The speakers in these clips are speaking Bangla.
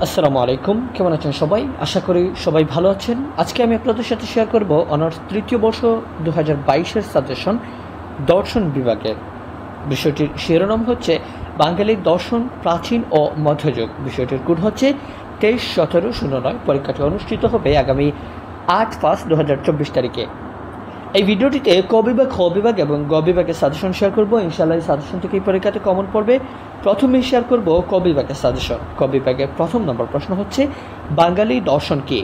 আসসালামু আলাইকুম, কেমন আছেন সবাই? আশা করি সবাই ভালো আছেন। আজকে আমি আপনাদের সাথে শেয়ার করব অনার্স তৃতীয় বর্ষ 2022-এর সাজেশন দর্শন বিভাগের। বিষয়টির শিরোনাম হচ্ছে বাঙালির দর্শন প্রাচীন ও মধ্যযুগ। বিষয়টির কোড হচ্ছে 23-17-09। পরীক্ষাটি অনুষ্ঠিত হবে আগামী 8/5/2024 তারিখে। এই ভিডিওটিতে ক বিভাগ, খ বিভাগ এবং গ বিভাগের সাজেশন শেয়ার করব। ইনশাআল্লাহ এই সাজেশন থেকে এই পরীক্ষাতে কমন পড়বে। প্রথমেই শেয়ার করব ক বিভাগের সাজেশন। ক বিভাগের প্রথম নম্বর প্রশ্ন হচ্ছে বাঙালি দর্শন কি?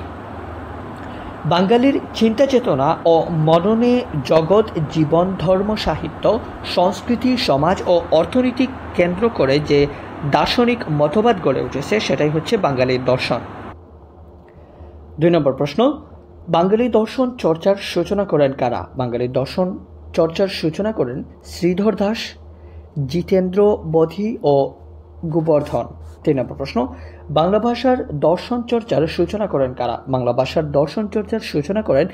বাঙালির চিন্তা চেতনা ও মননে জগৎ, জীবন, ধর্ম, সাহিত্য, সংস্কৃতি, সমাজ ও অর্থনীতি কেন্দ্র করে যে দার্শনিক মতবাদ গড়ে উঠেছে সেটাই হচ্ছে বাঙালির দর্শন। 2 নম্বর প্রশ্ন, বাঙালি দর্শন চর্চার সূচনা করেন কারা? বাঙালি দর্শন চর্চার সূচনা করেন শ্রীধর দাস, জিতেন্দ্র বোধি ও গোবর্ধন। 3 নম্বর প্রশ্ন, বাংলা ভাষার দর্শন চর্চার সূচনা করেন কারা? বাংলা ভাষার দর্শন চর্চার সূচনা করেন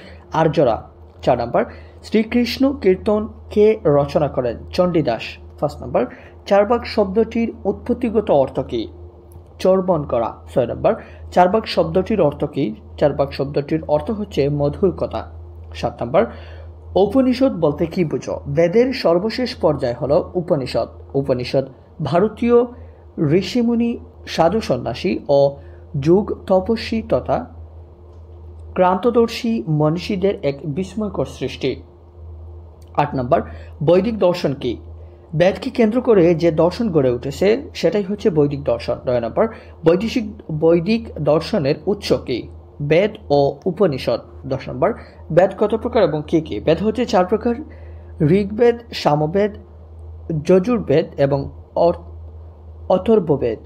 আর্যরা। 4 নম্বর, শ্রীকৃষ্ণ কীর্তন কে রচনা করেন? চণ্ডীদাস। 5 নম্বর, চারবাক শব্দটির উৎপত্তিগত অর্থ কী? চর্বণ করা। 6 নম্বর, চারবাক শব্দটির অর্থ কী? চারবাক শব্দটির অর্থ হচ্ছে মধুর কথা। 7 নম্বর, উপনিষদ বলতে কি বুঝো? বেদের সর্বশেষ পর্যায় হলো উপনিষদ। উপনিষদ ভারতীয় ঋষিমুনি, সাধু সন্ন্যাসী ও যুগ তপস্বী তথা ক্রান্তদর্শী মনীষীদের এক বিস্ময়কর সৃষ্টি। 8 নম্বর, বৈদিক দর্শন কি? বেদকে কেন্দ্র করে যে দর্শন গড়ে উঠেছে সেটাই হচ্ছে বৈদিক দর্শন। 9 নম্বর, বৈদিক দর্শনের উৎস কি? বেদ ও উপনিষদ। 10 নম্বর, বেদ কত প্রকার এবং কি কি? বেদ হচ্ছে 4 প্রকার: ঋগ্বেদ, সামবেদ, যজুর্বেদ এবং অথর্ববেদ।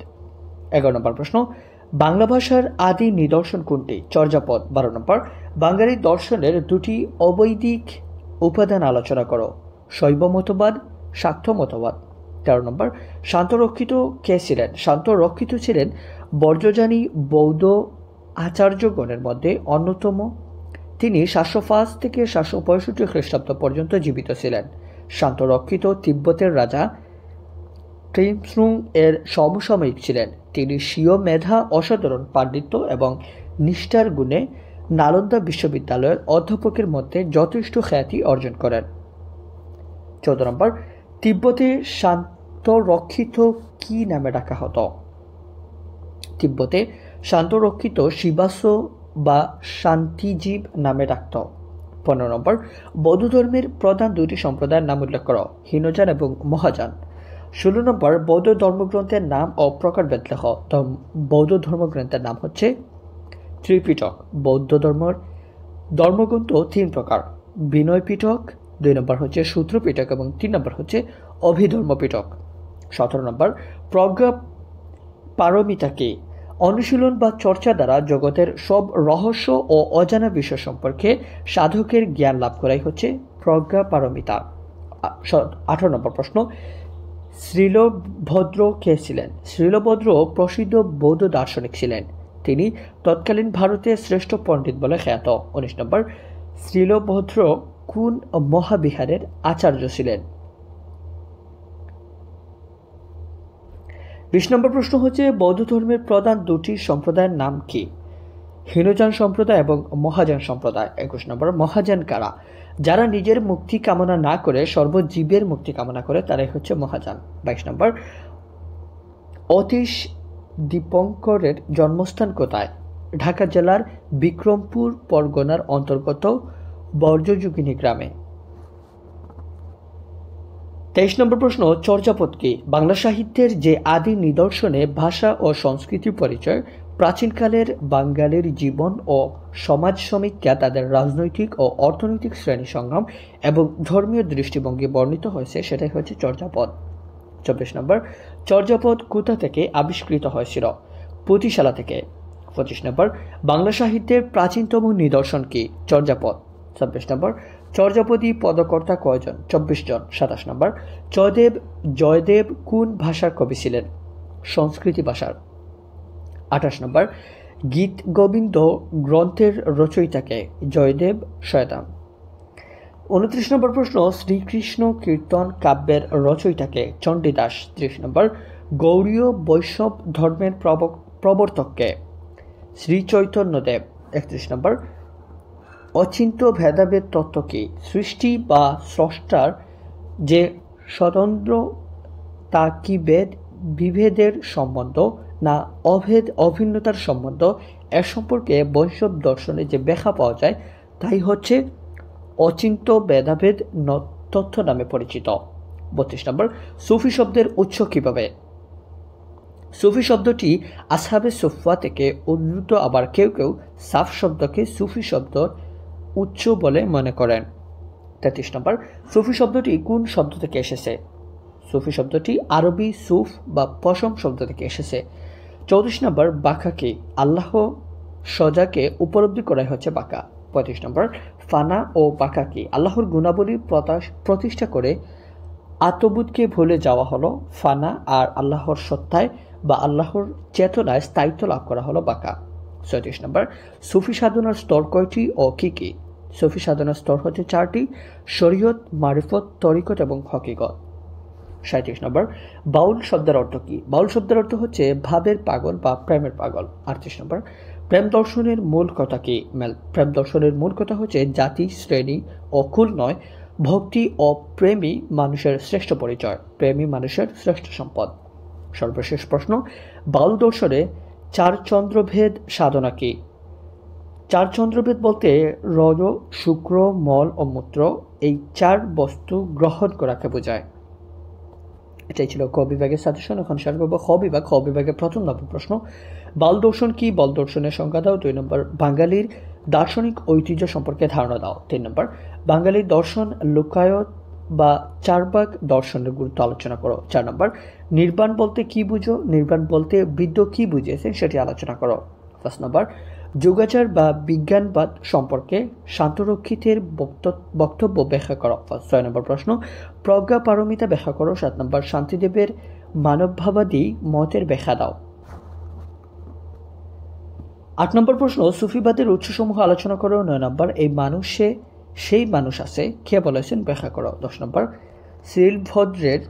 11 নম্বর প্রশ্ন, বাংলা ভাষার আদি নিদর্শন কোনটি? চর্যাপদ। 12 নম্বর, বাঙালি দর্শনের দুটি অবৈদিক উপাদান আলোচনা করো। শৈব মতবাদ, শাক্ত মতবাদ। 13 নম্বর, শান্তরক্ষিত কে ছিলেন? শান্তরক্ষিত ছিলেন বর্জযানী বৌদ্ধ আচার্যগণের মধ্যে অন্যতম। তিনি 705 থেকে 765 খ্রিস্টাব্দ পর্যন্ত জীবিত ছিলেন। শান্তরক্ষিত তিব্বতের রাজা ট্রিমসুং এর সমসাময়িক ছিলেন। তিনি স্বীয় মেধা, অসাধারণ পাণ্ডিত্য এবং নিষ্ঠার গুণে নালন্দা বিশ্ববিদ্যালয়ের অধ্যাপকের মধ্যে যথেষ্ট খ্যাতি অর্জন করেন। 14 নম্বর, তিব্বতে শান্তরক্ষিত কি নামে ডাকা হতো? তিব্বতে শান্তরক্ষিত শিবাস বা শান্তিজীব নামে ডাকত। 15 নম্বর, বৌদ্ধ ধর্মের প্রধান দুটি সম্প্রদায়ের নাম উল্লেখ করো। হীনযান এবং মহাযান। 16 নম্বর, বৌদ্ধ ধর্মগ্রন্থের নাম ও প্রকারভেদ লেখ। বৌদ্ধ ধর্মগ্রন্থের নাম হচ্ছে ত্রিপিটক। বৌদ্ধ ধর্মগ্রন্থ 3 প্রকার: বিনয় পিটক, 2 নম্বর হচ্ছে সূত্র পিটক এবং 3 নম্বর হচ্ছে অভিধর্ম পিটক। 17 নম্বর, প্রজ্ঞা পারমিতা কি? অনুশীলন বা চর্চা দ্বারা জগতের সব রহস্য ও অজানা বিষয় সম্পর্কে সাধকের জ্ঞান লাভ করাই হচ্ছে প্রজ্ঞা পারমিতা। 18 নম্বর প্রশ্ন, শ্রীলভদ্র কে ছিলেন? শ্রীলভদ্র প্রসিদ্ধ বৌদ্ধ দার্শনিক ছিলেন। তিনি তৎকালীন ভারতের শ্রেষ্ঠ পণ্ডিত বলে খ্যাত। 19 নম্বর, শ্রীলভদ্র কোন মহাবিহারের আচার্য ছিলেন? 20 নম্বর প্রশ্ন হচ্ছে বৌদ্ধ ধর্মের প্রধান দুটি সম্প্রদায়ের নাম কি? হীনযান সম্প্রদায় এবং মহাযান সম্প্রদায়। 21 নম্বর, মহাযান কারা? যারা নিজের মুক্তি কামনা না করে সর্বজীবের মুক্তি কামনা করে তারাই হচ্ছে মহাযান। 22 নম্বর, অতীশ দীপঙ্করের জন্মস্থান কোথায়? ঢাকা জেলার বিক্রমপুর পরগনার অন্তর্গত বর্জযোগিনী গ্রামে। 23 নম্বর প্রশ্ন, চর্যাপদ কি? বাংলা সাহিত্যের যে আদি নিদর্শনে ভাষা ও সংস্কৃতির পরিচয়, প্রাচীনকালের বাঙালির জীবন ও সমাজ সমীক্ষা, তাদের রাজনৈতিক ও অর্থনৈতিক শ্রেণী সংগ্রাম এবং ধর্মীয় দৃষ্টিভঙ্গি বর্ণিত হয়েছে সেটাই হচ্ছে চর্যাপদ। 24 নম্বর, চর্যাপদ কোথা থেকে আবিষ্কৃত হয়েছিল? পুঁথিশালা থেকে। 25 নম্বর, বাংলা সাহিত্যের প্রাচীনতম নিদর্শন কি? চর্যাপদ। 26 নম্বর, চর্যাপদী পদকর্তা কয়জন? 24 জন। 27 নম্বর, জয়দেব কোন ভাষার কবি ছিলেন? সংস্কৃতি ভাষার। 28 নম্বর, গীত গোবিন্দ গ্রন্থের রচয়িতাকে? জয়দেব শয়তান। 29 নম্বর প্রশ্ন, শ্রীকৃষ্ণ কীর্তন কাব্যের রচয়িতাকে? চণ্ডীদাস। 30 নম্বর, গৌড়ীয় বৈষ্ণব ধর্মের প্রবর্তককে? শ্রী চৈতন্যদেব। 31 নম্বর, অচিন্ত ভেদাভেদ তত্ত্ব কি? সৃষ্টি বা স্রষ্টার যে স্বতন্ত্র তা কি বিভেদের সম্বন্ধ না অভিন্নতার সম্বন্ধ? এর সম্পর্কে বৈষ্ণব দর্শনে যে ব্যাখ্যা পাওয়া যায় তাই হচ্ছে অচিন্ত ভেদাভেদ তত্ত্ব নামে পরিচিত। 32 নম্বর, সুফি শব্দের উৎস কিভাবে? সুফি শব্দটি আসহাবে সুফা থেকে উদ্ভূত, আবার কেউ কেউ সাফ শব্দকে সুফি শব্দের উৎস বলে মনে করেন। 33 নম্বর, সুফি শব্দটি কোন শব্দ থেকে এসেছে? সুফি শব্দটি আরবি সুফ বা পশম শব্দ থেকে এসেছে। 34 নম্বর, বাঁকা কি? আল্লাহ সজাকে উপলব্ধি করাই হচ্ছে বাঁকা। 35 নম্বর, ফানা ও বাঁকা কি? আল্লাহর গুণাবলী প্রতিষ্ঠা করে আত্মবোধকে ভুলে যাওয়া হলো ফানা, আর আল্লাহর সত্তায় বা আল্লাহর চেতনায় স্থায়িত্ব লাভ করা হলো বাঁকা। 36 নম্বর, সুফি সাধনার স্তর কয়টি ও কি কি? সুফি সাধনার স্তর হচ্ছে 4টি: শরীয়ত, মারিফত, তরিকত এবং হকিকত। 37 নম্বর, বাউল শব্দের অর্থ কি? বাউল শব্দের অর্থ হচ্ছে ভাবের পাগল বা প্রেমের পাগল। 38 নম্বর, প্রেম দর্শনের মূল কথা কি? প্রেম দর্শনের মূল কথা হচ্ছে জাতি, শ্রেণী ও কুল নয়, ভক্তি ও প্রেমী মানুষের শ্রেষ্ঠ পরিচয়, প্রেমী মানুষের শ্রেষ্ঠ সম্পদ। সর্বশেষ প্রশ্ন, বাউল দর্শনে 4 চন্দ্রভেদ সাধনা কি? 4 চন্দ্রভেদ বলতে রজ, শুক্র, মল ও মূত্র এই 4 বস্তু গ্রহণ করাকে বোঝায়। এটাই ছিল ক বিভাগের সাজেশন। এখন শেয়ার করবো খ বিভাগ। খ বিভাগের প্রথম নম্বর প্রশ্ন, বাউল দর্শন কি? বাউল দর্শনের সংজ্ঞা দাও। 2 নম্বর, বাঙালির দার্শনিক ঐতিহ্য সম্পর্কে ধারণা দাও। 3 নম্বর, বাঙালির দর্শন লোকায়ত বা চারবাক দর্শনের গুরুত্ব আলোচনা করো। 4 নম্বর, নির্বাণ বলতে কি বুঝো? নির্বাণ বলতে বৃদ্ধ কি বুঝিয়েছেন সেটি আলোচনা করো। 5 নম্বর, যোগাচার বা বিজ্ঞানবাদ সম্পর্কে শান্তরক্ষিতের বক্তব্য ব্যাখ্যা করো। 6 নম্বর প্রশ্ন, প্রজ্ঞা পারমিতা ব্যাখ্যা করো। 7 নম্বর, শান্তিদেবের মানবভাবাদী মতের ব্যাখ্যা দাও। 8 নম্বর প্রশ্ন, সুফিবাদের উৎসসমূহ আলোচনা করো। 9 নম্বর, এই মানুষে সেই মানুষ আছে কে বলেছেন ব্যাখ্যা করো। 10 নম্বর, শ্রীলভদ্রের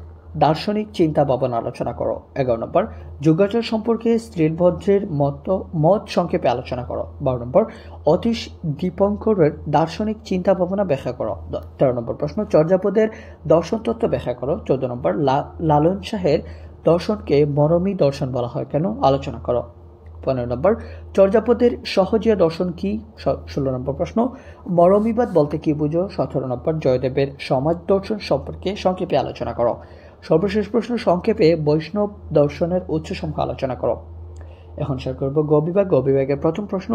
দার্শনিক চিন্তা ভাবনা আলোচনা করো। 11 নম্বর, যোগাচার সম্পর্কে শ্রীলভদ্রের মত সংক্ষেপে আলোচনা করো। 12 নম্বর, অতীশ দীপঙ্করের দার্শনিক চিন্তা ভাবনা ব্যাখ্যা করো। 13 নম্বর প্রশ্ন, চর্যাপদের দর্শন তত্ত্ব ব্যাখ্যা করো। 14 নম্বর, লালন শাহের দর্শনকে মরমী দর্শন বলা হয় কেন আলোচনা করো। 15 নম্বর, চর্যাপদের সহজিয়া দর্শন কি? 16 নম্বর প্রশ্ন, মরমীবাদ বলতে কি বুঝো? 17 নম্বর, জয়দেবের সমাজ দর্শন সম্পর্কে সংক্ষেপে আলোচনা করো। সর্বশেষ প্রশ্ন, সংক্ষেপে বৈষ্ণব দর্শনের উৎসসমূহ আলোচনা করো। এখন শেয়ার করব গ বিভাগ। গ বিভাগের প্রথম প্রশ্ন,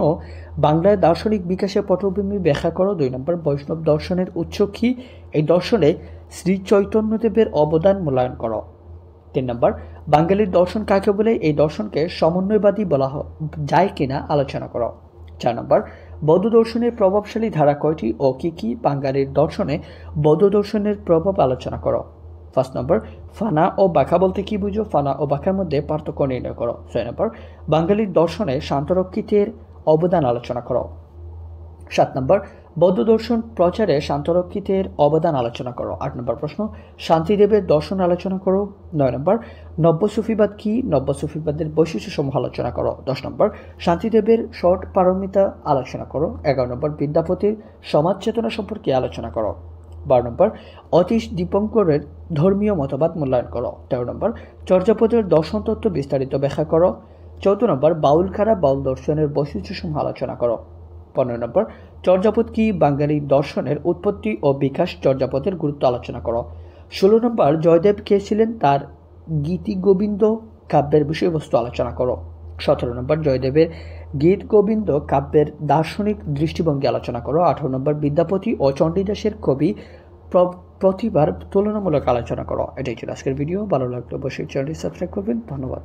বাংলায় দার্শনিক বিকাশের পটভূমি ব্যাখ্যা করো। 2 নম্বর, বৈষ্ণব দর্শনের উৎস কি? এই দর্শনে শ্রী চৈতন্যদেবের অবদান মূল্যায়ন করো। 3 নম্বর, বাঙালির দর্শন কাকে বলে? এই দর্শনকে সমন্বয়বাদী বলা যায় কিনা আলোচনা করো। 4 নম্বর, বৌদ্ধ দর্শনের প্রভাবশালী ধারা কয়টি ও কি কি? বাঙালির দর্শনে বৌদ্ধ দর্শনের প্রভাব আলোচনা করো। 5 নম্বর, ফানা ও বাঁকা বলতে কি বুঝো? ফানা ও বাঁকার মধ্যে পার্থক্য নির্ণয় করো। 6 নম্বর, বাঙালির দর্শনে শান্তরক্ষিতের অবদান আলোচনা করো। 7 নম্বর, বৌদ্ধ দর্শন প্রচারে শান্তরক্ষিতের অবদান আলোচনা করো। 8 নম্বর প্রশ্ন, শান্তিদেবের দর্শন আলোচনা করো। 9 নম্বর, নব্য সুফিবাদ কি? নব্য সুফিবাদের বৈশিষ্ট্য সমূহ আলোচনা করো। 10 নম্বর, শান্তিদেবের শট পারমিতা আলোচনা করো। 11 নম্বর, বিদ্যাপতির সমাজ চেতনা সম্পর্কে আলোচনা করো। 12 নম্বর, অতীশ দীপঙ্করের ধর্মীয় মতবাদ মূল্যায়ন করো। 13 নম্বর, চর্যাপদের দর্শন তত্ত্ব বিস্তারিত ব্যাখ্যা করো। 14 নম্বর, বাউল খাড়া বাউল দর্শনের বৈশিষ্ট্য সমূহ আলোচনা করো। 15 নম্বর, চর্যাপদ কি? বাঙালি দর্শনের উৎপত্তি ও বিকাশ চর্যাপদের গুরুত্ব আলোচনা করো। 16 নম্বর, জয়দেব কে ছিলেন? তার গীতি গোবিন্দ কাব্যের বিষয়বস্তু আলোচনা করো। 17 নম্বর, জয়দেবের গীত গোবিন্দ কাব্যের দার্শনিক দৃষ্টিভঙ্গি আলোচনা করো। 18 নম্বর, বিদ্যাপতি ও চণ্ডীদাসের কবি প্রতিভার তুলনামূলক আলোচনা করো। এটাই ছিল আজকের ভিডিও। ভালো লাগলে অবশ্যই চ্যানেলটি সাবস্ক্রাইব করবেন। ধন্যবাদ।